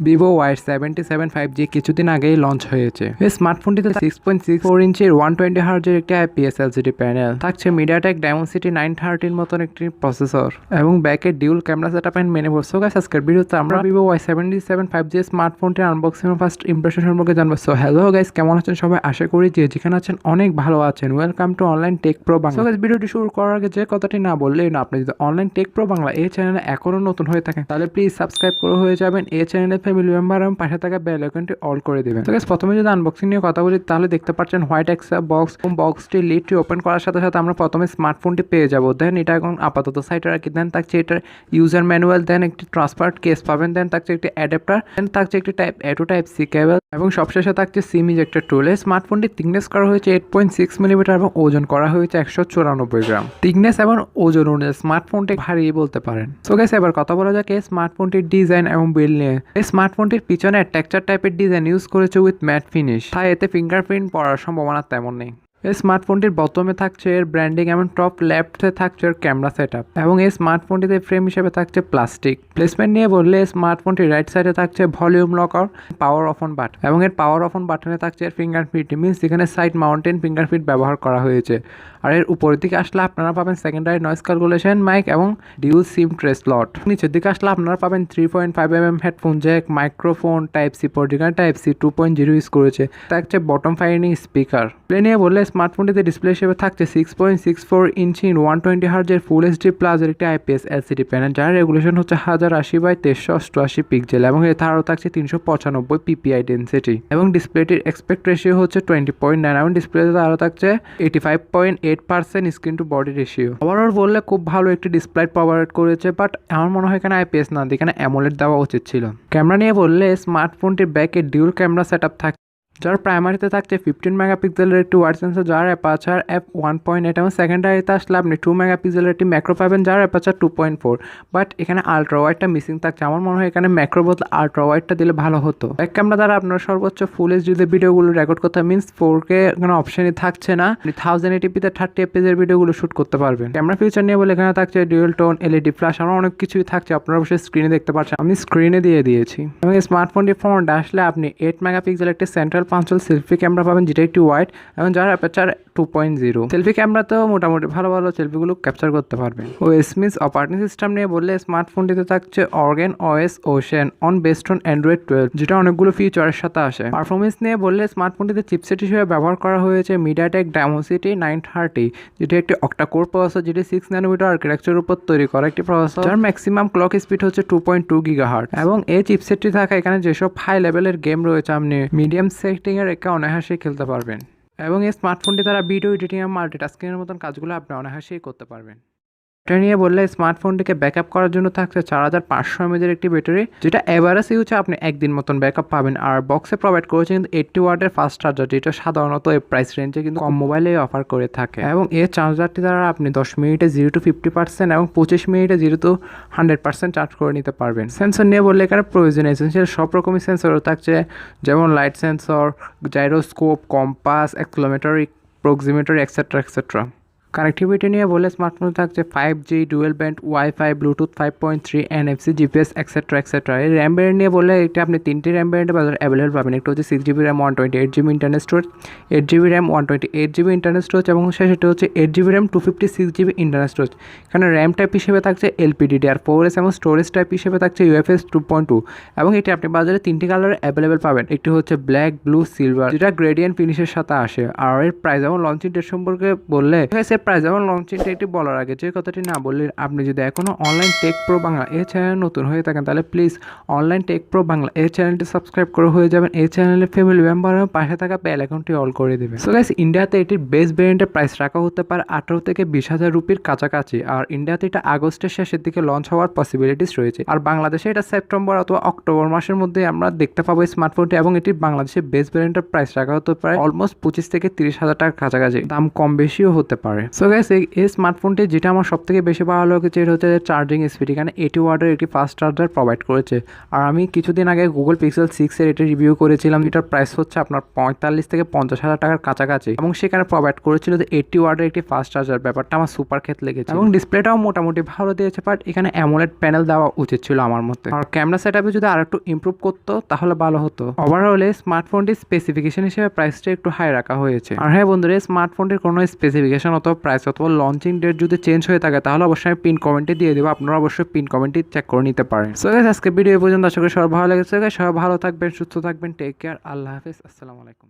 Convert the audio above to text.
VIVO Y77 5G কিছুদিন আগেই launch হয়েছে। এই স্মার্টফোনটিতে 6.64 ইঞ্চির 120 হার্জের একটি IPS LCD প্যানেল থাকছে, MediaTek Dimensity 930 মতন একটি প্রসেসর এবং ব্যাকে dual camera setup and many mode. So guys, আজকের ভিডিওতে আমরা VIVO Y77 5G স্মার্টফোনটির আনবক্সিং ও ফার্স্ট ইমপ্রেশন সম্পর্কে জানবো। সো হ্যালো গাইস, কেমন আছেন সবাই? আশা করি যে যেখানে আছেন অনেক ভালো আছেন। Welcome to online take pro Bangla. So guys, ভিডিওটি শুরু করার আগে যে কথাটি না বললেই না, আপনি যদি অনলাইন টেক প্রো বাংলা এই চ্যানেলে এখনো নতুন হয়ে থাকেন তাহলে প্লিজ সাবস্ক্রাইব করে হয়ে যাবেন এই চ্যানেলের ফ্যামিলি মেম্বার এবং পাশে থাকা বেল আইকনটি অল করে দেবেন। তো গাইস, প্রথমে যদি আনবক্সিং নিয়ে কথা বলি তাহলে দেখতে পাচ্ছেন হোয়াইট এক্সা বক্স এবং বক্সটি লিডটি ওপেন করার সাথে সাথে আমরা প্রথমে স্মার্টফোনটি পেয়ে যাব। দেন এটা এখন আপাতত সাইটে রাখি। দেন থাকছে এটার ইউজার ম্যানুয়াল, দেন একটি ট্রান্সপারেন্ট কেস পাবেন, দেন থাকছে একটি অ্যাডাপ্টার, দেন থাকছে একটি টাইপ এ টু টাইপ সি কেবল এবং সবশেষে থাকছে সিম ইজেক্টর টুল। এই স্মার্টফোনটি থিকনেস করা হয়েছে 8.6 মিলিমিটার এবং ওজন করা হয়েছে 194 গ্রাম। থিকনেস এবং ওজন অনুযায়ী স্মার্টফোনটি ভারী বলতে পারেন। সো গাইস, এবার কথা বলা যাক এই স্মার্টফোনটির ডিজাইন এবং বিল্ড নিয়ে। এই স্মার্টফোনটির পিছনে টেক্সচার টাইপের ডিজাইন ইউজ করেছে উইথ ম্যাট ফিনিশ, তাই এতে ফিঙ্গারপ্রিন্ট পড়ার সম্ভাবনা তেমন নেই। এই স্মার্টফোনটির বটমে থাকছে এর ব্র্যান্ডিং এবং টপ লেফটে থাকছে এর ক্যামেরা সেটআপ এবং এই স্মার্টফোনটিতে ফ্রেম হিসেবে থাকছে প্লাস্টিক। প্লেসমেন্ট নিয়ে বললে স্মার্টফোনটির রাইট সাইডে থাকছে volume locker, power of on button এবং এর পাওয়ার অফ অন বাটনে থাকছে এর ফিঙ্গারপ্রিন্ট, মিনস যেখানে সাইড মাউন্টেন ফিঙ্গারপ্রিন্ট ব্যবহার করা হয়েছে। আর এর উপরের দিকে আসলে আপনারা পাবেন সেকেন্ডারি নয়েজ ক্যালকুলেশন মাইক এবং ডিউল সিম ট্রে স্লট। নিচের দিকে আসলে আপনারা পাবেন 3.5mm headphone jack, microphone, type C port, যেখানে টাইপ সি 2.0 ইউজ করেছে, থাকছে বটম ফাইনিং স্পিকার। প্লে নিয়ে বললে স্মার্টফোনটিতে ডিসপ্লে হিসেবে থাকছে 6.64 ইঞ্চি 120 হার্জের ফুল এইচডি প্লাস একটি IPS LCD প্যানেল, যার রেগুলেশন হচ্ছে 1080x1388 পিক্সেল এবং এতে আরও থাকছে 395 PPI ডেন্সিটি এবং ডিসপ্লেটির এক্সপেক্ট রেশিও হচ্ছে 20.9 এবং ডিসপ্লেতে আরও থাকছে 85.8% screen to body ratio. Overall বললে খুব ভালো একটি ডিসপ্লে প্রোভাইড করেছে, বাট আমার মনে হয় এখানে IPS না দিয়ে এখানে অ্যামোলেড দেওয়া উচিত ছিল। ক্যামেরা নিয়ে বললে স্মার্টফোনটির ব্যাকে ডিউল ক্যামেরা সেটআপ থাকে, যার প্রাইমারিতে থাকছে 15 মেগাপিক্সেলের একটি ওয়াইড সেন্সর যার অ্যাপারচার f1.8 এবং সেকেন্ডারিতে আসলে আপনি 2 মেগাপিক্সেলের একটি ম্যাক্রো পাবেন যার অ্যাপারচার 2.4। বাট এখানে আলট্রা ওয়াইডটা মিসিং থাকছে। আমার মনে হয় এখানে ম্যাক্রো বদলে আলট্রা ওয়াইডটা দিলে ভালো হতো। ব্যাক ক্যামেরা দ্বারা আপনার সর্বোচ্চ ফুল এইচডিতে ভিডিওগুলো রেকর্ড করতে মিনস 4K কোনো অপশনই থাকছে না, আপনি 1080pতে 30 fps এর ভিডিওগুলো শ্যুট করতে পারবেন। ক্যামেরা ফিচার নিয়ে বলে এখানে থাকছে ডুয়াল টোন LED ফ্ল্যাশ, আরও অনেক কিছুই থাকছে, আপনারা অবশ্যই স্ক্রিনে দেখতে পাচ্ছেন, আমি স্ক্রিনে দিয়ে দিয়েছি। এবং এই স্মার্টফোনটি ফ্রন্ট আসলে আপনি 8 মেগাপিক্সেলের একটি সেন্ট্রাল পাঞ্চল সেলফি ক্যামেরা পাবেন যেটা একটি ওয়াইড এবং যার অ্যাপারচার 2.0। সেলফি ক্যামেরাতেও মোটামুটি ভালো ভালো সেলফিগুলো ক্যাপচার করতে পারবেন। OS মিনস অপারেটিং সিস্টেম নিয়ে বললে স্মার্টফোনটিতে থাকছে organ OS ocean on based on Android 12, যেটা অনেকগুলো ফিচারের সাথে আসে। পারফরমেন্স নিয়ে বললে স্মার্টফোনটিতে চিপসেট হিসেবে ব্যবহার করা হয়েছে MediaTek Dimensity 930, যেটি একটি Octa-core প্রসেসর, যেটি 6 ন্যানোমিটার আর্কিটেকচারের উপর তৈরি করা একটি প্রসেসর, যার ম্যাক্সিমাম ক্লক স্পিড হচ্ছে 2.2 GHz এবং এই চিপসেটটি থাকা এখানে যেসব হাই লেভেলের গেম রয়েছে আপনি মিডিয়াম সেটিং এর একে অনায়াসেই খেলতে পারবেন এবং এই স্মার্টফোনটি দ্বারা ভিডিও এডিটিং এবং মাল্টিটাস্কিংয়ের মতন কাজগুলো আপনি অনায়াসেই করতে পারবেন। এটা নিয়ে বললে স্মার্টফোনটিকে ব্যাকআপ করার জন্য থাকছে 4500 mAh এর একটি ব্যাটারি, যেটা এভারেজ ইউজে আপনি একদিন মতন ব্যাকআপ পাবেন। আর বক্সে প্রোভাইড করেছে কিন্তু 80 ওয়াটের ফাস্ট চার্জার, যেটা সাধারণত এই প্রাইস রেঞ্জে কিন্তু কম মোবাইলে অফার করে থাকে এবং এই চার্জারটি দ্বারা আপনি 10 মিনিটে 0 to 50% এবং 25 মিনিটে 0 to 100% চার্জ করে নিতে পারবেন। সেন্সর নিয়ে বললে এখানে প্রয়োজনীয় এসেন্সিয়াল সব রকমই সেন্সরও থাকছে, যেমন light sensor, gyroscope, compass, accelerometer, proximity etcetera. Connectivity নিয়ে বলে স্মার্টফোনে থাকছে 5G, dual band, wifi, bluetooth 5.3, NFC, GPS etcetera. এই র্যাম ভ্যারিয়েন্ট নিয়ে বলে এটা আপনি 3টি র্যাম ভ্যারিয়েন্টে বাজারে অ্যাভেলেবল পাবেন। একটা হচ্ছে 6GB RAM 128GB internal storage, 8GB RAM 128GB internal storage এবং শেষেটা হচ্ছে 8GB RAM 256GB internal storage. এখানে র্যাম টাইপ হিসেবে থাকছে LPDDR4S এবং স্টোরেজ টাইপ হিসেবে থাকছে UFS 2.2 এবং এটি আপনি বাজারে 3টি কালারে অ্যাভেলেবল পাবেন। একটি হচ্ছে ব্ল্যাক, ব্লু, সিলভার, যেটা গ্রেডিয়েন্ট ফিনিশের সাথে আসে। আর এর প্রাইস এবং লঞ্চিং ডেট সম্পর্কে বললে প্রাইস এবং লঞ্চিং ডেটটি বলার আগে যে কথাটি না বললে, আপনি যদি এখনও অনলাইন টেক প্রো বাংলা এই চ্যানেল নতুন হয়ে থাকেন তাহলে please online take pro Bangla এই চ্যানেলটি সাবস্ক্রাইব করে হয়ে যাবেন এই চ্যানেলের ফ্যামিলি মেম্বার এবং পাশে থাকা বেল আইকনটি অল করে দেবেন। সো গাইস, ইন্ডিয়াতে এটির বেস্ট ভেরিয়েন্টের প্রাইস রাখা হতে পারে 18 থেকে 20,000 রুপির কাছাকাছি, আর ইন্ডিয়াতে এটা আগস্টের শেষের দিকে লঞ্চ হওয়ার পসিবিলিটিস রয়েছে, আর বাংলাদেশে এটা সেপ্টেম্বর অথবা অক্টোবর মাসের মধ্যে আমরা দেখতে পাবো এই স্মার্টফোনটি এবং এটি বাংলাদেশের বেস্ট ভেরিয়েন্টের প্রাইস রাখা হতে পারে অলমোস্ট 25 থেকে 30,000 টাকার কাছাকাছি, দাম কম বেশিও হতে পারে। সো গাইস এই স্মার্টফোনটি যেটা আমার সবথেকে বেশি ভালো লেগেছে এটা হচ্ছে চার্জিং স্পিড। এখানে 80 ওয়াটের একটি ফাস্ট চার্জার প্রোভাইড করেছে। আর আমি কিছুদিন আগে গুগল পিক্সেল 6 এর এটা রিভিউ করেছিলাম, এটার প্রাইস হচ্ছে আপনার 45 থেকে 50,000 টাকার কাছাকাছি, এবং সেখানে প্রোভাইড করেছিল যে 80 ওয়াটের একটি ফাস্ট চার্জার। ব্যাপারটা আমার সুপার খেত লেগেছে এবং ডিসপ্লেটাও মোটামুটি ভালো দিয়েছে, বাট এখানে অ্যামোলেড প্যানেল দেওয়া উচিত ছিল আমার মতে। আর ক্যামেরা সেটআপে যদি আরেকটু ইমপ্রুভ করতো তাহলে ভালো হতো। ওভারঅল এই স্মার্টফোনটির স্পেসিফিকেশন হিসেবে প্রাইসটা একটু হাই রাখা হয়েছে। আর হ্যাঁ বন্ধুরা, এই স্মার্টফোনটির কোনো স্পেসিফিকেশন অথবা প্রাইস অথবা লঞ্চিং ডেট যদি চেঞ্জ হয়ে থাকে তাহলে অবশ্যই আমি পিন কমেন্টে দিয়ে দেবো, আপনারা অবশ্যই পিন কমেন্টে চেক করে নিতে পারেন। সো গাইস, আজকে ভিডিও এই পর্যন্ত। আশা করি সবাই ভালো লেগেছে। সবাই ভালো থাকবেন, সুস্থ থাকবেন, টেক কেয়ার, আল্লাহ হাফেজ, আসসালামু আলাইকুম।